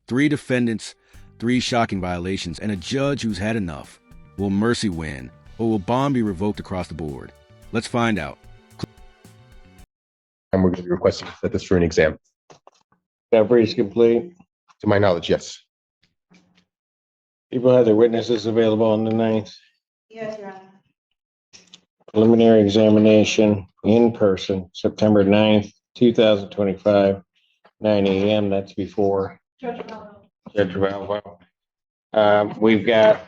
3 defendants, 3 shocking violations, and a judge who's had enough. Will mercy win, or will bond be revoked across the board? Let's find out. And we're going to be requesting to set this for an exam. Discovery is complete. To my knowledge, yes. People have their witnesses available on the 9th. Yes, Your Honor. Preliminary examination in person, September 9th, 2025, 9 a.m. That's before Judge Simpson. Judge Valvo. We've got,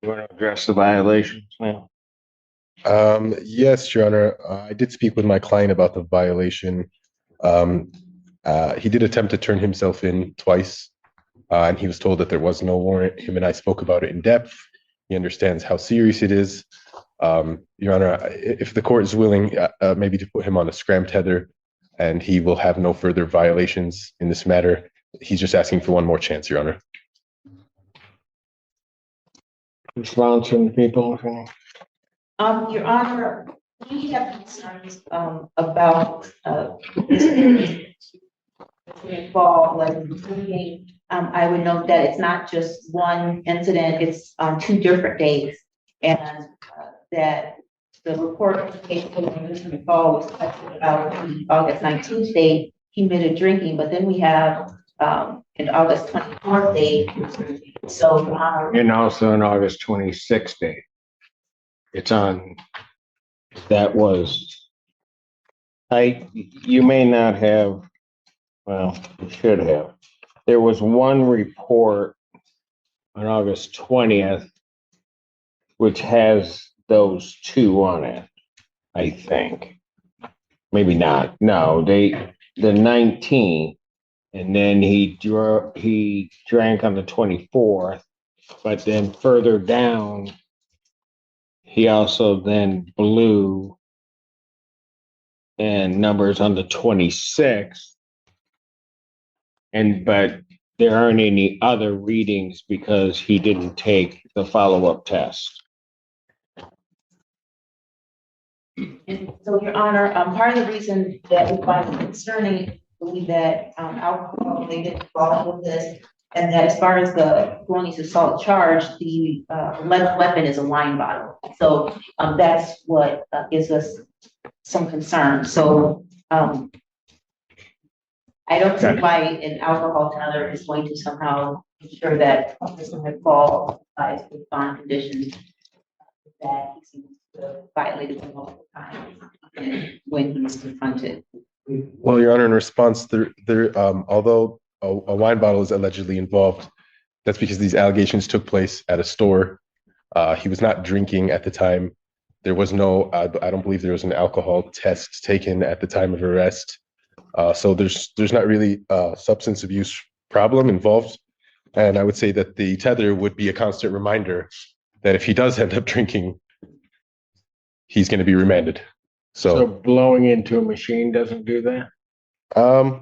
you want to address the violations now? Yes, Your Honor. I did speak with my client about the violation. He did attempt to turn himself in twice, and he was told that there was no warrant. Him and I spoke about it in depth. He understands how serious it is. Your Honor, if the court is willing, maybe to put him on a scram tether, and he will have no further violations in this matter. He's just asking for one more chance, Your Honor. Response from the people? Your Honor, we have concerns about involved like drinking. I would note that it's not just one incident; it's 2 different days, and that the report indicates that when Mr. McFall was questioned about the August 19th date, he admitted drinking, but then we have an August 24th date. So, And also an August 26th date. It's on, that was, you may not have, well, you should have. There was one report on August 20th, which has those 2 on it, I think. Maybe not. No, the 19th, and then he drank on the 24th, but then further down, he also then blew and numbers on the 26th. But there aren't any other readings because he didn't take the follow-up test. and so, Your Honor, part of the reason that we find it concerning, believe that alcohol related involved with this, and that as far as the felonious assault charge, the weapon is a wine bottle. So that's what gives us some concern. So I don't see why an alcohol tether is going to somehow ensure that Mr. McFall applies with bond conditions that he seems to violate them multiple times when he's confronted. Well, Your Honor, in response, although a wine bottle is allegedly involved, that's because these allegations took place at a store. He was not drinking at the time. There was no, I don't believe there was an alcohol test taken at the time of arrest. So there's not really a substance abuse problem involved. And I would say that the tether would be a constant reminder that if he does end up drinking, he's going to be remanded. So blowing into a machine doesn't do that?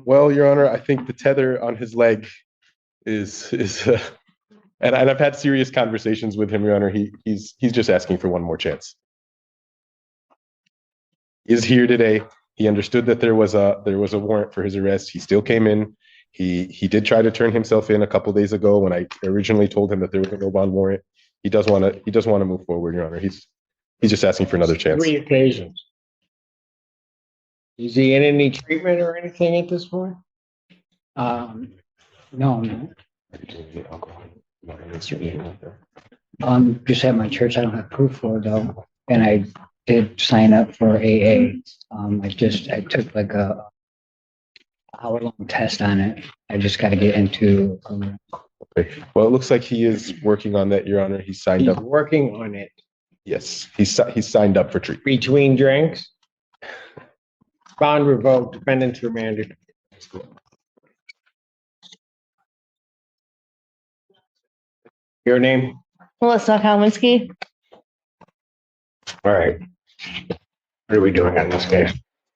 Well, Your Honor, I think the tether on his leg is and I've had serious conversations with him, Your Honor. He's just asking for one more chance. He's here today. He understood that there was a warrant for his arrest. He still came in. He did try to turn himself in a couple of days ago when I originally told him that there was no bond warrant. He does want to move forward, Your Honor. He's just asking for another chance. 3 occasions. Is he in any treatment or anything at this point? No. Just at my church, I don't have proof for it though, and I did sign up for AA. I took like a hour-long test on it. I just got to get into. Okay. Well, it looks like he is working on that, Your Honor. He's signed up. Working on it. Yes, he's signed up for treatment. Between drinks. Bond revoked, defendants remanded. Your name? Melissa Kalminski. All right. What are we doing on this case?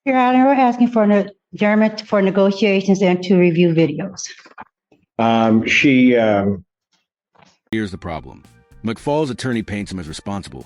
Your Honor, we're asking for an adjournment for negotiations and to review videos. Here's the problem. McFall's attorney paints him as responsible,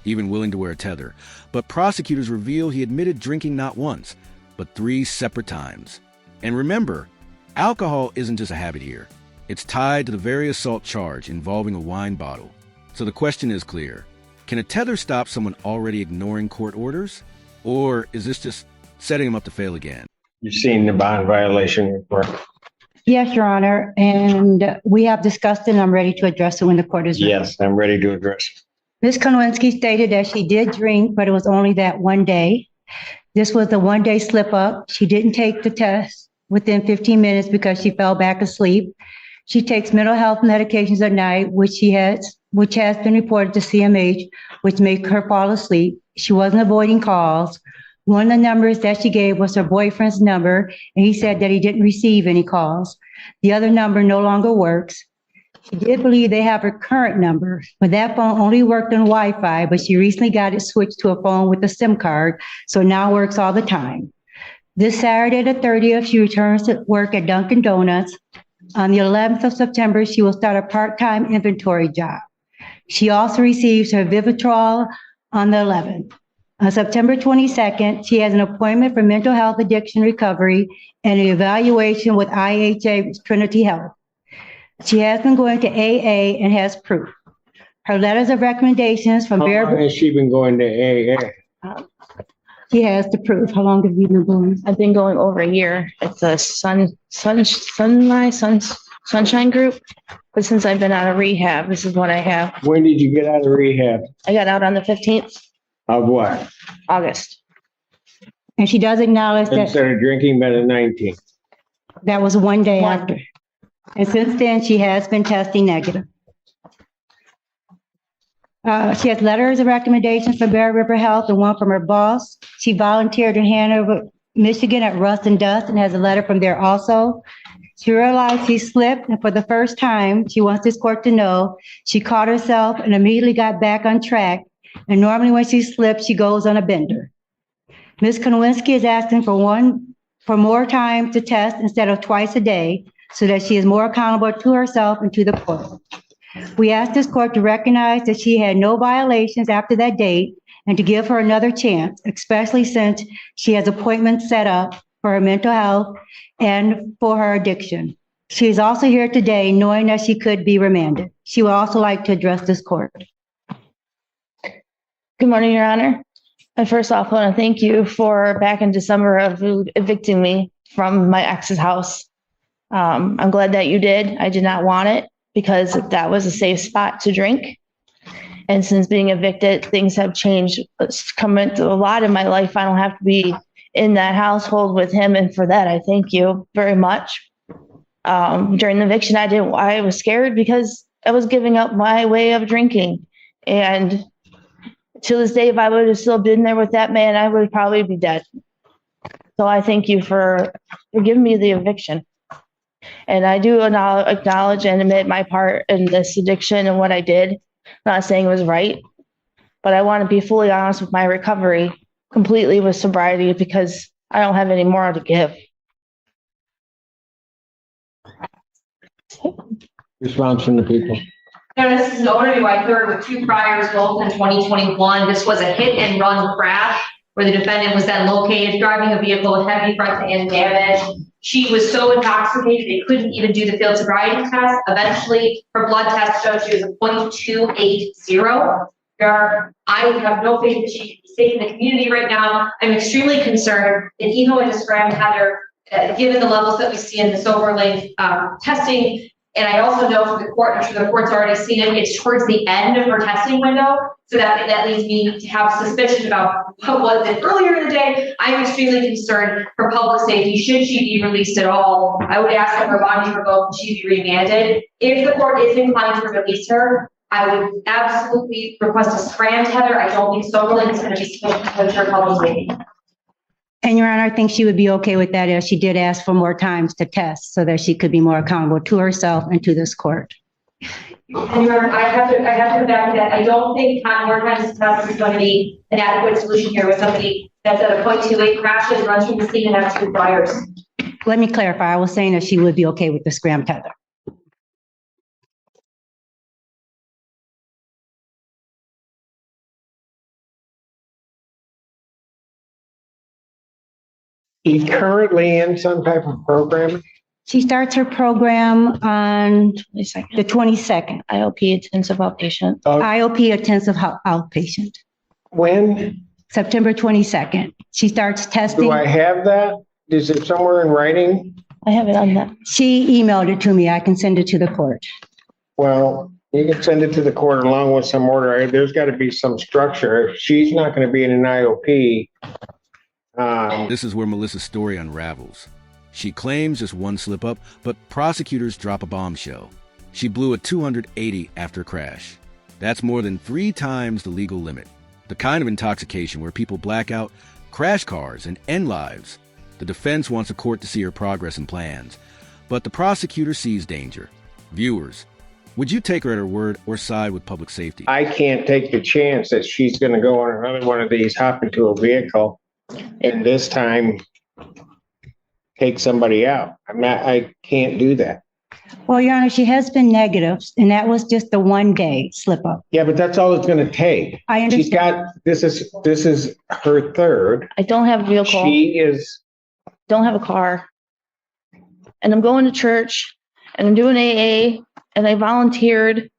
even willing to wear a tether. But prosecutors reveal he admitted drinking not once, but 3 separate times. And remember, Alcohol isn't just a habit here. It's tied to the very assault charge involving a wine bottle. So the question is clear. Can a tether stop someone already ignoring court orders? Or is this just setting them up to fail again? You've seen the bond violation report. Yes, Your Honor, and we have discussed it, and I'm ready to address it when the court is ready. Yes, I'm ready to address it. Ms. Konowinski stated that she did drink, but it was only that one day. This was a one-day slip-up. She didn't take the test within 15 minutes because she fell back asleep. She takes mental health medications at night, which has been reported to CMH, which make her fall asleep. She wasn't avoiding calls. One of the numbers that she gave was her boyfriend's number, and he said that he didn't receive any calls. The other number no longer works. She did believe they have her current number, but that phone only worked on Wi-Fi, but she recently got it switched to a phone with a SIM card, so it now works all the time. This Saturday, the 30th, she returns to work at Dunkin' Donuts. On the 11th of September, she will start a part-time inventory job. She also receives her Vivitrol on the 11th. On September 22nd, she has an appointment for mental health addiction recovery and an evaluation with IHA Trinity Health. She has been going to AA and has proof. Her letters of recommendations from How long has she been going to AA? She has the proof. How long have you been going? I've been going over a year. It's a sunshine group. But since I've been out of rehab, this is what I have. When did you get out of rehab? I got out on the 15th Of what? August. And she does acknowledge that Instead of drinking by the 19th. that was one day One. after. And since then, she has been testing negative. She has letters of recommendations from Bear River Health and one from her boss. She volunteered in Hanover, Michigan at Rust and Dust and has a letter from there also. She realized she slipped, and for the first time, she wants this court to know she caught herself and immediately got back on track. And normally when she slips, she goes on a bender. Ms. Konowinski is asking for more time to test instead of twice a day so that she is more accountable to herself and to the court. We ask this court to recognize that she had no violations after that date and to give her another chance, especially since she has appointments set up for her mental health and for her addiction. She is also here today knowing that she could be remanded. She would also like to address this court. Good morning, Your Honor. I first off want to thank you for back in December of evicting me from my ex's house. I'm glad that you did. I did not want it because that was a safe spot to drink. And since being evicted, things have changed. It's come into a lot in my life. I don't have to be in that household with him. And for that, I thank you very much. During the eviction, I was scared because I was giving up my way of drinking. And to this day, if I would have still been there with that man, I would probably be dead. So I thank you for giving me the eviction. And I do acknowledge and admit my part in this addiction and what I did. I'm not saying it was right, but I want to be fully honest with my recovery completely with sobriety because I don't have any more to give. Response from the people. This is an OWI third with 2 priors, both in 2021. This was a hit and run crash where the defendant was then located driving a vehicle with heavy front-end damage. She was so intoxicated they couldn't even do the field sobriety test. Eventually, her blood test showed she was a 0.280. I have no faith that she can be safe in the community right now. I'm extremely concerned that even with this gram tether, given the levels that we see in the sober link testing. And I also know from the court, I'm sure the court's already seen it, it's towards the end of her testing window. So that leads me to have suspicion about what was it earlier in the day. I'm extremely concerned for public safety. Should she be released at all, I would ask that her bond be revoked and she be remanded. If the court is inclined to release her, I would absolutely request a scram tether. I don't think sober link is going to be sufficient for public safety. And Your Honor, I think she would be okay with that as she did ask for more times to test so that she could be more accountable to herself and to this court. And Your Honor, I have to go back to that. I don't think more times to test is going to be an adequate solution here with somebody that's at a 0.28 crashes, runs from the scene and has 2 priors. Let me clarify. I was saying that she would be okay with the scram tether. He's currently in some type of program. She starts her program on 22nd. the 22nd. IOP, intensive outpatient. IOP intensive outpatient, When September 22nd. She starts do testing. I have that? Is it somewhere in writing? I have it on that. She emailed it to me. I can send it to the court. Well, you can send it to the court along with some order. There's got to be some structure. If she's not going to be in an IOP. This is where Melissa's story unravels. She claims just one slip up, but prosecutors drop a bombshell. She blew a 280 after crash. That's more than 3 times the legal limit. The kind of intoxication where people black out, crash cars, and end lives. The defense wants the court to see her progress and plans, but the prosecutor sees danger. Viewers, would you take her at her word or side with public safety? I can't take the chance that she's going to go on another one of these, hop into a vehicle, and this time take somebody out. I can't do that. Well, Your Honor, she has been negative, and that was just the one day slip up. Yeah, but that's all it's going to take. I understand. She's got, this is her third. I don't have a vehicle. She is, Don't have a car. And I'm going to church and I'm doing AA and I volunteered.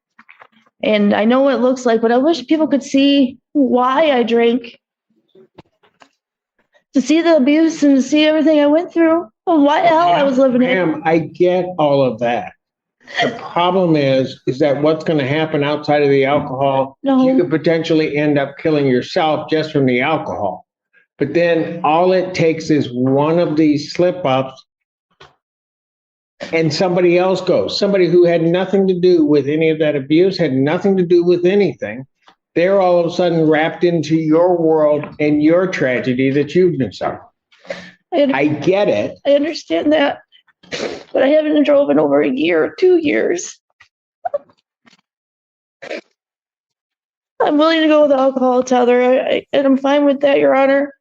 And I know what it looks like, but I wish people could see why I drink. To see the abuse and to see everything I went through. Why the hell I was living it. ma'am, I get all of that. The problem is that what's going to happen outside of the alcohol, No. you could potentially end up killing yourself just from the alcohol. But then all it takes is one of these slip ups and somebody else goes, somebody who had nothing to do with any of that abuse, had nothing to do with anything. They're all of a sudden wrapped into your world and your tragedy that you've been suffering. I get it. I understand that, but I haven't drove in over a year or 2 years. I'm willing to go with alcohol tether, and I'm fine with that, Your Honor.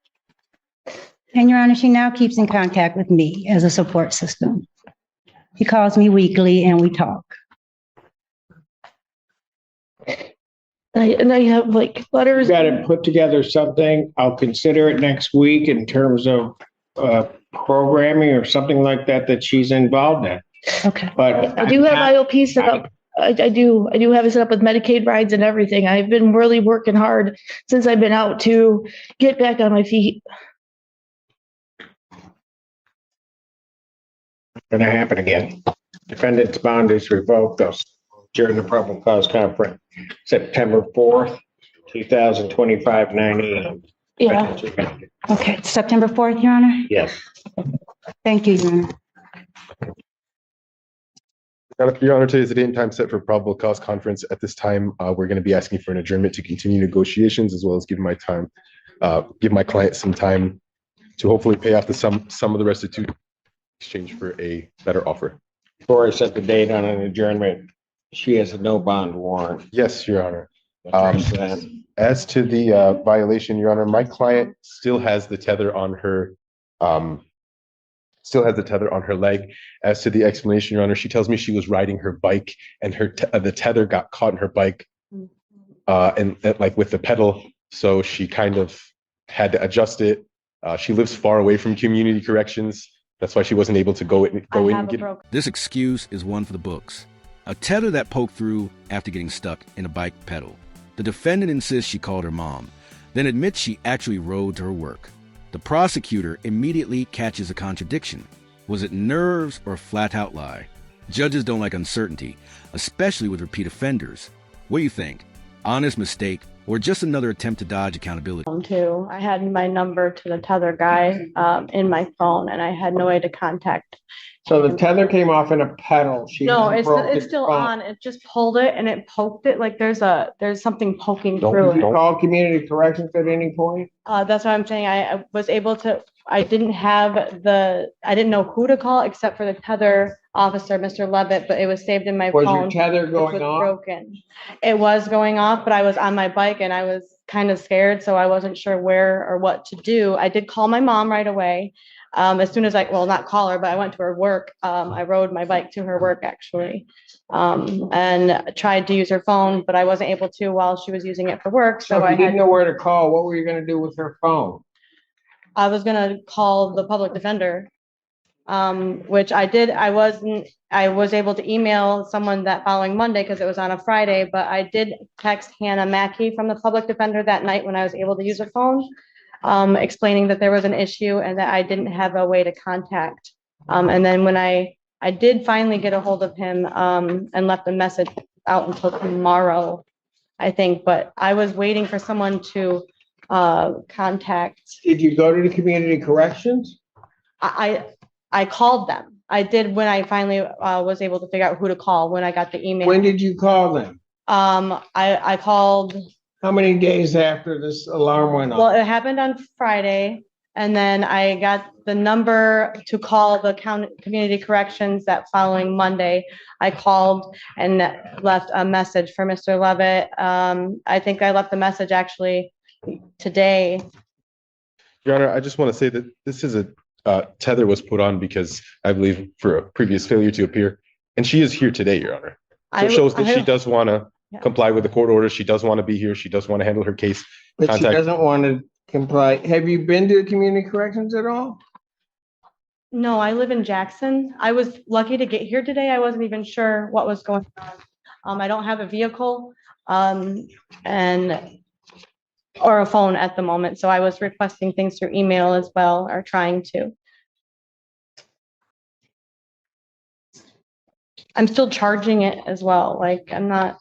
And Your Honor, she now keeps in contact with me as a support system. She calls me weekly and we talk. And I have like letters. Got to put together something. I'll consider it next week in terms of programming or something like that that she's involved in. Okay. But I do have IOP set up. I do have it set up with Medicaid rides and everything. I've been really working hard since I've been out to get back on my feet. Going to happen again. Defendant's bond is revoked during the probable cause conference, September 4th, 2025, 9 a.m. Yeah. Okay, September 4th, Your Honor? Yes. Thank you, Your Honor. Your Honor, today is the date and time set for probable cause conference. At this time, we're going to be asking for an adjournment to continue negotiations, as well as give my client some time to hopefully pay off the some of the restitution in exchange for a better offer. Before I set the date on an adjournment, she has a no bond warrant. Yes, Your Honor. Address that. As to the violation, Your Honor, my client still has the tether on her, leg. As to the explanation, Your Honor, she tells me she was riding her bike and the tether got caught in her bike, and like with the pedal, so she kind of had to adjust it. She lives far away from community corrections. That's why she wasn't able to go in and get it. This excuse is one for the books. A tether that poked through after getting stuck in a bike pedal. The defendant insists she called her mom, then admits she actually rode to her work. The prosecutor immediately catches a contradiction. Was it nerves or a flat-out lie? Judges don't like uncertainty, especially with repeat offenders. What do you think? Honest mistake or just another attempt to dodge accountability? Too. I had my number to the tether guy in my phone, and I had no way to contact. So the tether came off in a pedal. No, it's still on. It just pulled it and it poked it. Like there's something poking through it. Call community corrections at any point? That's what I'm saying. I was able to. I didn't know who to call except for the tether officer, Mr. Levitt, but it was saved in my phone. Was your tether going off? Broken. It was going off, but I was on my bike and I was kind of scared, so I wasn't sure where or what to do. I did call my mom right away. As soon as not call her, but I went to her work. I rode my bike to her work actually, and tried to use her phone, but I wasn't able to while she was using it for work. So if you didn't know where to call, what were you going to do with her phone? I was going to call the public defender. which I did. I was able to email someone that following Monday because it was on a Friday, but I did text Hannah Mackey from the public defender that night when I was able to use her phone, explaining that there was an issue and that I didn't have a way to contact. And then when I did finally get a hold of him, and left a message out until tomorrow, I think, but I was waiting for someone to contact. Did you go to the community corrections? I called them. I did when I finally was able to figure out who to call when I got the email. When did you call them? I called. How many days after this alarm went off? Well, it happened on Friday, and then I got the number to call the community corrections that following Monday. I called and left a message for Mr. Levitt. I think I left the message actually today. Your Honor, I just want to say that this is a tether was put on because I believe for a previous failure to appear, and she is here today, Your Honor. So it shows that she does want to comply with the court order. She does want to be here. She does want to handle her case. But she doesn't want to comply. Have you been to the community corrections at all? No, I live in Jackson. I was lucky to get here today. I wasn't even sure what was going on. I don't have a vehicle, or a phone at the moment. So I was requesting things through email as well, or trying to. I'm still charging it as well. Like I'm not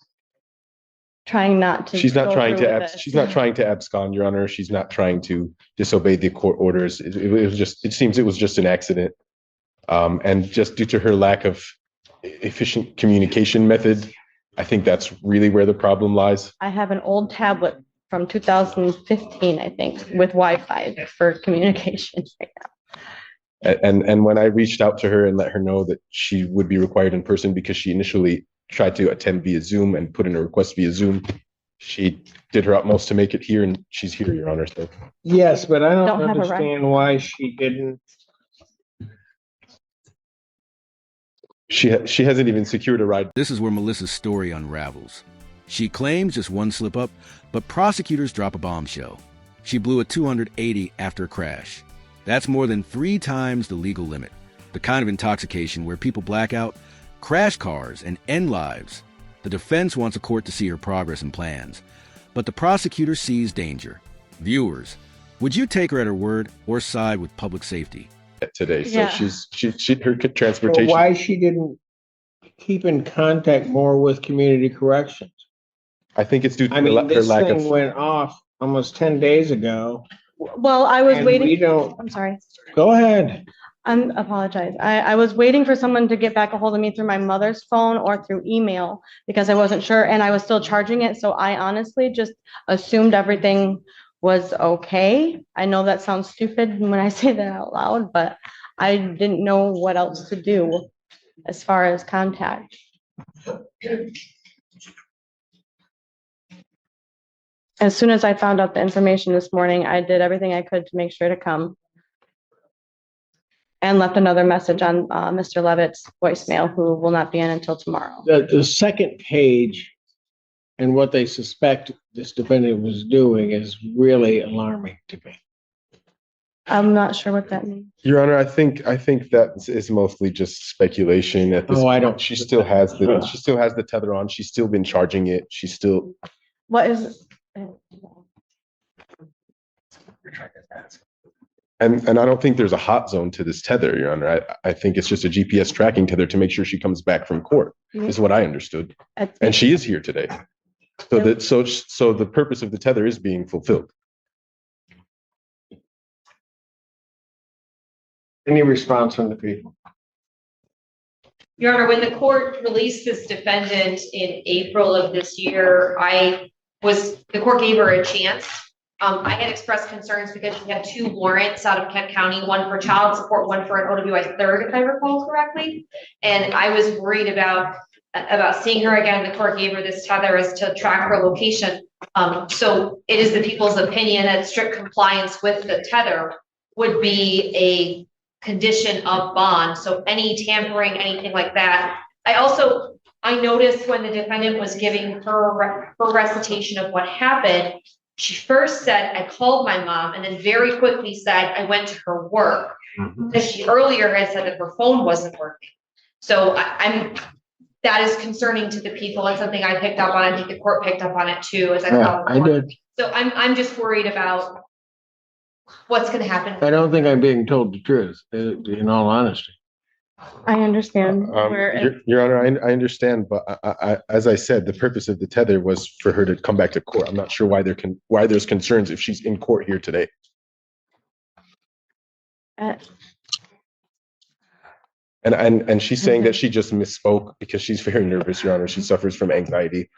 trying not to. She's not trying to. She's not trying to abscond, Your Honor. She's not trying to disobey the court orders. It was just. It seems it was just an accident, and just due to her lack of efficient communication method, I think that's really where the problem lies. I have an old tablet from 2015, I think, with Wi-Fi for communication right now. And when I reached out to her and let her know that she would be required in person because she initially tried to attend via Zoom and put in a request via Zoom, she did her utmost to make it here, and she's here, Your Honor. So. Yes, but I don't understand why she didn't. She hasn't even secured a ride. This is where Melissa's story unravels. She claims just one slip up, but prosecutors drop a bombshell. She blew a 280 after a crash. That's more than 3 times the legal limit, the kind of intoxication where people black out, crash cars, and end lives. The defense wants a court to see her progress and plans, but the prosecutor sees danger. Viewers, would you take her at her word or side with public safety? Today, so she her transportation. But why she didn't keep in contact more with community corrections? I think it's due to this thing went off almost 10 days ago. Well, I was waiting. I'm sorry. Go ahead. I apologize. I was waiting for someone to get back a hold of me through my mother's phone or through email because I wasn't sure, and I was still charging it. So I honestly just assumed everything was okay. I know that sounds stupid when I say that out loud, but I didn't know what else to do as far as contact. As soon as I found out the information this morning, I did everything I could to make sure to come. And left another message on Mr. Levitt's voicemail, who will not be in until tomorrow. The second page and what they suspect this defendant was doing is really alarming to me. I'm not sure what that means. Your Honor, I think that is mostly just speculation at this point. I don't. She still has the tether on. She's still been charging it. She's still. What is? And I don't think there's a hot zone to this tether, Your Honor. I think it's just a GPS tracking tether to make sure she comes back from court, is what I understood. And she is here today. So the purpose of the tether is being fulfilled. Any response from the people? Your Honor, when the court released this defendant in April of this year, the court gave her a chance. I had expressed concerns because she had 2 warrants out of Kent County, one for child support, one for an OWI 3rd, if I recall correctly. And I was worried about seeing her again. The court gave her this tether as to track her location. So it is the people's opinion that strict compliance with the tether would be a condition of bond. So any tampering, anything like that. I noticed when the defendant was giving her recitation of what happened, she first said, I called my mom, and then very quickly said, I went to her work. Because she earlier had said that her phone wasn't working. So that is concerning to the people and something I picked up on. I think the court picked up on it too, as I Yeah, I did. So I'm just worried about what's gonna happen. I don't think I'm being told the truth, in all honesty. I understand where, Your Honor, I understand, but as I said, the purpose of the tether was for her to come back to court. I'm not sure why there's concerns if she's in court here today. And she's saying that she just misspoke because she's very nervous, Your Honor. She suffers from anxiety.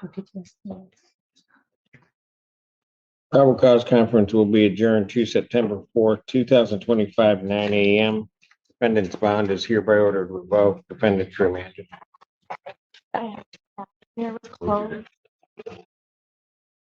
Probable cause conference will be adjourned to September 4th, 2025, 9 a.m. Defendant's bond is hereby ordered revoked. Defendant's remanded. yeah, it was closed.